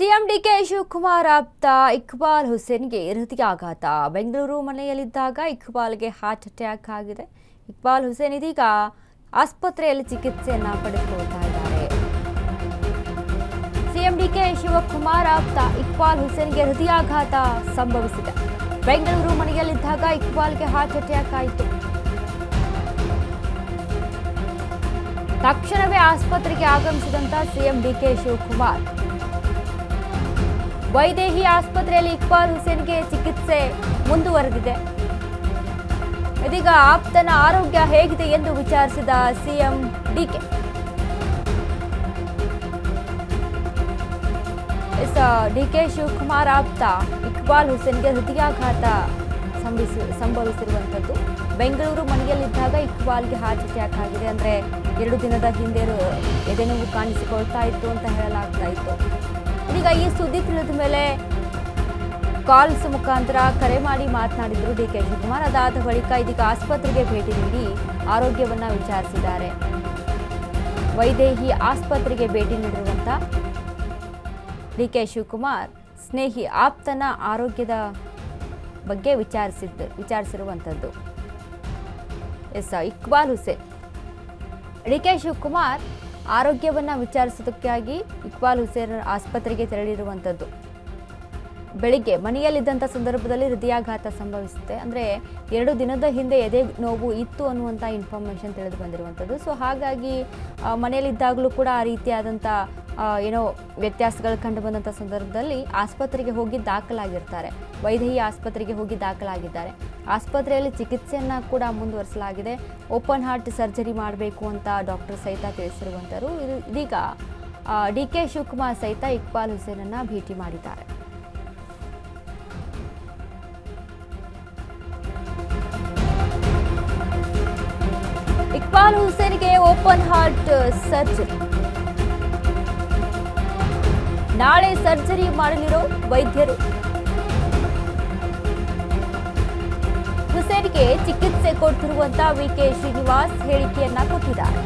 CM DK Shivakumar ಆಪ್ತ ಇಕ್ಬಾಲ್ ಹುಸೇನ್ಗೆ ಹೃದಯಾಘಾತ. Bengaluru ಮನೆಯಲ್ಲಿದ್ದಾಗ ಇಕ್ಬಾಲ್ಗೆ heart attack ಆಗಿದೆ. ಇಕ್ಬಾಲ್ ಹುಸೇನ್ ಇದೀಗ ಆಸ್ಪತ್ರೆಯಲ್ಲಿ ಚಿಕಿತ್ಸೆಯನ್ನ ಪಡೆದುಕೊಳ್ತಾ ಇದ್ದಾರೆ. ಸಿಎಂ ಡಿಕೆ ಶಿವಕುಮಾರ್ ಆಪ್ತ ಇಕ್ಬಾಲ್ ಹುಸೇನ್ಗೆ ಹೃದಯಾಘಾತ ಸಂಭವಿಸಿದೆ. ಬೆಂಗಳೂರು ಮನೆಯಲ್ಲಿದ್ದಾಗ ಇಕ್ಬಾಲ್ಗೆ ಹಾರ್ಟ್ ಅಟ್ಯಾಕ್ ಆಯಿತು. ತಕ್ಷಣವೇ ಆಸ್ಪತ್ರೆಗೆ ಆಗಮಿಸಿದಂತ ಸಿಎಂ ಡಿಕೆ ಶಿವಕುಮಾರ್ ವೈದೇಹಿ ಆಸ್ಪತ್ರೆಯಲ್ಲಿ ಇಕ್ಬಾಲ್ ಹುಸೇನ್ಗೆ ಚಿಕಿತ್ಸೆ ಮುಂದುವರೆದಿದೆ. ಇದೀಗ ಆಪ್ತನ ಆರೋಗ್ಯ ಹೇಗಿದೆ ಎಂದು ವಿಚಾರಿಸಿದ ಸಿಎಂ ಡಿಕೆ. ಡಿಕೆ ಶಿವಕುಮಾರ್ ಆಪ್ತ ಇಕ್ಬಾಲ್ ಹುಸೇನ್ಗೆ ಹೃದಯಾಘಾತ ಸಂಭವಿಸಿರುವಂಥದ್ದು. ಬೆಂಗಳೂರು ಮನೆಯಲ್ಲಿದ್ದಾಗ ಇಕ್ಬಾಲ್ಗೆ ಹಾರ್ಟ್ ಅಟ್ಯಾಕ್ ಆಗಿದೆ. ಅಂದ್ರೆ 2 ದಿನದ ಹಿಂದೆ ಎದೆನೋವು ಕಾಣಿಸಿಕೊಳ್ತಾ ಇತ್ತು ಅಂತ ಹೇಳಲಾಗ್ತಾ ಇತ್ತು. ಈಗ ಈ ಸುದ್ದಿ ತಿಳಿದ ಮೇಲೆ ಕಾಲ್ಸ್ ಮುಖಾಂತರ ಕರೆ ಮಾಡಿ ಮಾತನಾಡಿದ್ರು ಡಿಕೆ ಶಿವಕುಮಾರ್. ಅದಾದ ಬಳಿಕ ಇದೀಗ ಆಸ್ಪತ್ರೆಗೆ ಭೇಟಿ ನೀಡಿ ಆರೋಗ್ಯವನ್ನ ವಿಚಾರಿಸಿದ್ದಾರೆ. ವೈದೇಹಿ ಆಸ್ಪತ್ರೆಗೆ ಭೇಟಿ ನೀಡಿರುವಂತ ಡಿಕೆ ಶಿವಕುಮಾರ್ ಸ್ನೇಹಿ ಆಪ್ತನ ಆರೋಗ್ಯದ ಬಗ್ಗೆ ವಿಚಾರಿಸಿರುವಂಥದ್ದು. ಇಕ್ಬಾಲ್ ಹುಸೇನ್ ಡಿಕೆ ಶಿವಕುಮಾರ್ ಆರೋಗ್ಯವನ್ನ ವಿಚಾರಿಸೋದಕ್ಕಾಗಿ ಇಕ್ಬಾಲ್ ಹುಸೇನ್ ಆಸ್ಪತ್ರೆಗೆ ತೆರಳಿರುವಂಥದ್ದು. ಬೆಳಿಗ್ಗೆ ಮನೆಯಲ್ಲಿದ್ದಂಥ ಸಂದರ್ಭದಲ್ಲಿ ಹೃದಯಾಘಾತ ಸಂಭವಿಸುತ್ತೆ. ಅಂದರೆ 2 ದಿನದ ಹಿಂದೆ ಎದೆ ನೋವು ಇತ್ತು ಅನ್ನುವಂಥ ಇನ್ಫಾರ್ಮೇಷನ್ ತಿಳಿದು ಬಂದಿರುವಂಥದ್ದು. ಸೊ ಹಾಗಾಗಿ ಮನೆಯಲ್ಲಿದ್ದಾಗಲೂ ಕೂಡ ಆ ರೀತಿಯಾದಂಥ ಏನೋ ವ್ಯತ್ಯಾಸಗಳು ಕಂಡು ಬಂದಂಥ ಸಂದರ್ಭದಲ್ಲಿ ಆಸ್ಪತ್ರೆಗೆ ಹೋಗಿ ದಾಖಲಾಗಿರ್ತಾರೆ. ವೈದೇಹಿ ಆಸ್ಪತ್ರೆಗೆ ಹೋಗಿ ದಾಖಲಾಗಿದ್ದಾರೆ. ಆಸ್ಪತ್ರೆಯಲ್ಲಿ ಚಿಕಿತ್ಸೆಯನ್ನು ಕೂಡ ಮುಂದುವರಿಸಲಾಗಿದೆ. ಓಪನ್ ಹಾರ್ಟ್ ಸರ್ಜರಿ ಮಾಡಬೇಕು ಅಂತ ಡಾಕ್ಟರ್ ಸಹಿತ ತಿಳಿಸಿರುವಂಥರು. ಇದೀಗ ಡಿಕೆ ಶಿವಕುಮಾರ್ ಸಹಿತ ಇಕ್ಬಾಲ್ ಹುಸೇನನ್ನು ಭೇಟಿ ಮಾಡಿದ್ದಾರೆ. ಇಕ್ಬಾಲ್ ಹುಸೇನ್ಗೆ ಓಪನ್ ಹಾರ್ಟ್ ಸರ್ಜರಿ. ನಾಳೆ ಸರ್ಜರಿ ಮಾಡಲಿರೋ ವೈದ್ಯರು ಹುಸೇನ್ಗೆ ಚಿಕಿತ್ಸೆ ಕೊಡ್ತಿರುವಂತ ವಿಕೆ ಶ್ರೀನಿವಾಸ್ ಹೇಳಿಕೆಯನ್ನ ಕೊಟ್ಟಿದ್ದಾರೆ.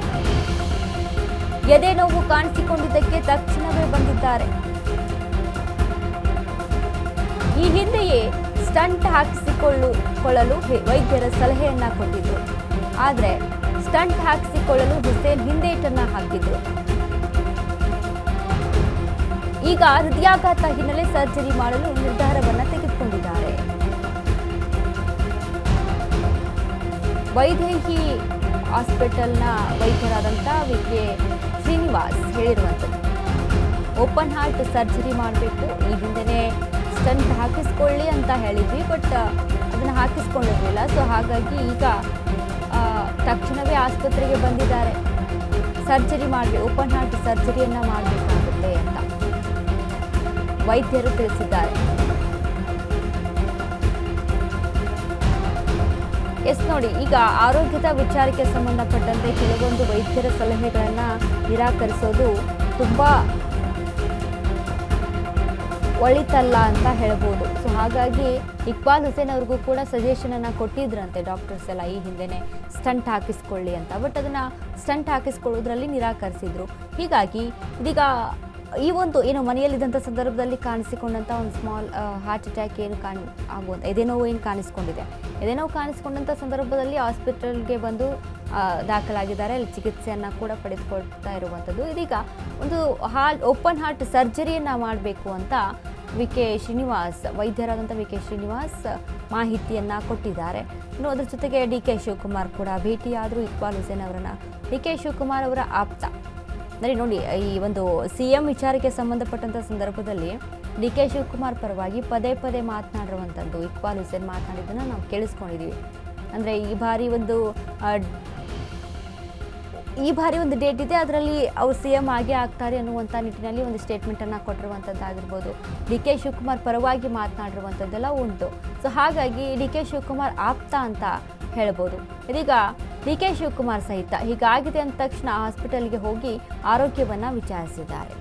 ಎದೆ ನೋವು ಕಾಣಿಸಿಕೊಂಡಿದ್ದಕ್ಕೆ ತಕ್ಷಣವೇ ಬಂದಿದ್ದಾರೆ. ಈ ಹಿಂದೆಯೇ ಸ್ಟಂಟ್ ಹಾಕಿಸಿಕೊಳ್ಳಲು ವೈದ್ಯರ ಸಲಹೆಯನ್ನ ಕೊಟ್ಟಿದ್ರು. ಆದರೆ ಸ್ಟಂಟ್ ಹಾಕಿಸಿಕೊಳ್ಳಲು ಹುಸೇನ್ ಹಿಂದೇಟನ್ನ ಹಾಕಿದ್ರು. ಈಗ ಹೃದಯಾಘಾತ ಹಿನ್ನೆಲೆ ಸರ್ಜರಿ ಮಾಡಲು ನಿರ್ಧಾರವನ್ನ ತೆಗೆದುಕೊಂಡಿದ್ದಾರೆ. ವೈದೇಹಿ ಹಾಸ್ಪಿಟಲ್ನ ವೈದ್ಯರಾದಂಥ ವಿಕೆ ಶ್ರೀನಿವಾಸ್ ಹೇಳಿರುವಂಥದ್ದು, ಓಪನ್ ಹಾರ್ಟ್ ಸರ್ಜರಿ ಮಾಡಬೇಕು. ಈ ಹಿಂದೆನೇ ಸ್ಟಂಟ್ ಹಾಕಿಸ್ಕೊಳ್ಳಿ ಅಂತ ಹೇಳಿದ್ವಿ, ಬಟ್ ಅದನ್ನು ಹಾಕಿಸ್ಕೊಂಡಿರಲಿಲ್ಲ. ಸೊ ಹಾಗಾಗಿ ಈಗ ತಕ್ಷಣವೇ ಆಸ್ಪತ್ರೆಗೆ ಬಂದಿದ್ದಾರೆ. ಸರ್ಜರಿ ಮಾಡಬೇಕು, ಓಪನ್ ಹಾರ್ಟ್ ಸರ್ಜರಿಯನ್ನ ಮಾಡಬೇಕಾಗುತ್ತೆ ಅಂತ ವೈದ್ಯರು ತಿಳಿಸಿದ್ದಾರೆ. ನೋಡಿ, ಈಗ ಆರೋಗ್ಯದ ವಿಚಾರಕ್ಕೆ ಸಂಬಂಧಪಟ್ಟಂತೆ ಕೆಲವೊಂದು ವೈದ್ಯರ ಸಲಹೆಗಳನ್ನ ನಿರಾಕರಿಸೋದು ತುಂಬಾ ಒಳಿತಲ್ಲ ಅಂತ ಹೇಳ್ಬೋದು. ಸೊ ಹಾಗಾಗಿ ಇಕ್ಬಾಲ್ ಹುಸೇನ್ ಅವ್ರಿಗೂ ಕೂಡ ಸಜೆಷನ್ ಅನ್ನ ಕೊಟ್ಟಿದ್ರಂತೆ ಡಾಕ್ಟರ್ಸ್ ಎಲ್ಲ, ಈ ಹಿಂದೆನೆ ಸ್ಟಂಟ್ ಹಾಕಿಸ್ಕೊಳ್ಳಿ ಅಂತ. ಬಟ್ ಅದನ್ನ ಸ್ಟಂಟ್ ಹಾಕಿಸ್ಕೊಳ್ಳೋದ್ರಲ್ಲಿ ನಿರಾಕರಿಸಿದ್ರು. ಹೀಗಾಗಿ ಇದೀಗ ಈ ಒಂದು ಏನು ಮನೆಯಲ್ಲಿದ್ದಂಥ ಸಂದರ್ಭದಲ್ಲಿ ಕಾಣಿಸಿಕೊಂಡಂಥ ಒಂದು ಸ್ಮಾಲ್ ಹಾರ್ಟ್ ಅಟ್ಯಾಕ್ ಆಗುವಂಥ ಎದೆನೋವು ಕಾಣಿಸ್ಕೊಂಡಿದೆ. ಎದೆನೋವು ಕಾಣಿಸ್ಕೊಂಡಂಥ ಸಂದರ್ಭದಲ್ಲಿ ಹಾಸ್ಪಿಟಲ್ಗೆ ಬಂದು ದಾಖಲಾಗಿದ್ದಾರೆ. ಅಲ್ಲಿ ಚಿಕಿತ್ಸೆಯನ್ನು ಕೂಡ ಪಡೆದುಕೊಳ್ತಾ ಇರುವಂಥದ್ದು. ಇದೀಗ ಒಂದು ಓಪನ್ ಹಾರ್ಟ್ ಸರ್ಜರಿಯನ್ನು ಮಾಡಬೇಕು ಅಂತ ವಿಕೆ ಶ್ರೀನಿವಾಸ್, ವೈದ್ಯರಾದಂಥ ವಿಕೆ ಶ್ರೀನಿವಾಸ್ ಮಾಹಿತಿಯನ್ನು ಕೊಟ್ಟಿದ್ದಾರೆ. ಇನ್ನು ಅದರ ಜೊತೆಗೆ ಡಿಕೆ ಶಿವಕುಮಾರ್ ಕೂಡ ಭೇಟಿಯಾದರು ಇಕ್ಬಾಲ್ ಹುಸೇನ್ ಅವರನ್ನು. ಡಿಕೆ ಶಿವಕುಮಾರ್ ಅವರ ಆಪ್ತ ನೋಡಿ, ಈ ಒಂದು ಸಿಎಂ ವಿಚಾರಕ್ಕೆ ಸಂಬಂಧಪಟ್ಟಂಥ ಸಂದರ್ಭದಲ್ಲಿ ಡಿಕೆ ಶಿವಕುಮಾರ್ ಪರವಾಗಿ ಪದೇ ಪದೇ ಮಾತನಾಡಿರುವಂಥದ್ದು ಇಕ್ಬಾಲ್ ಹುಸೇನ್ ಮಾತನಾಡಿದ್ದನ್ನು ನಾವು ಕೇಳಿಸ್ಕೊಂಡಿದ್ದೀವಿ. ಅಂದರೆ ಈ ಬಾರಿ ಒಂದು ಡೇಟ್ ಇದೆ, ಅದರಲ್ಲಿ ಅವ್ರು ಸಿಎಂ ಆಗೇ ಆಗ್ತಾರೆ ಅನ್ನುವಂಥ ನಿಟ್ಟಿನಲ್ಲಿ ಒಂದು ಸ್ಟೇಟ್ಮೆಂಟನ್ನು ಕೊಟ್ಟಿರುವಂಥದ್ದಾಗಿರ್ಬೋದು. ಡಿಕೆ ಶಿವಕುಮಾರ್ ಪರವಾಗಿ ಮಾತನಾಡಿರುವಂಥದ್ದೆಲ್ಲ ಉಂಟು. ಸೊ ಹಾಗಾಗಿ ಡಿಕೆ ಶಿವಕುಮಾರ್ ಆಪ್ತ ಅಂತ ಹೇಳ್ಬೋದು. ಇದೀಗ ಡಿಕೆ ಶಿವಕುಮಾರ್ ಸಹಿತ ಹೀಗಾಗಿದೆ ಅಂದ ತಕ್ಷಣ ಹಾಸ್ಪಿಟಲ್ಗೆ ಹೋಗಿ ಆರೋಗ್ಯವನ್ನು ವಿಚಾರಿಸಿದ್ದಾರೆ.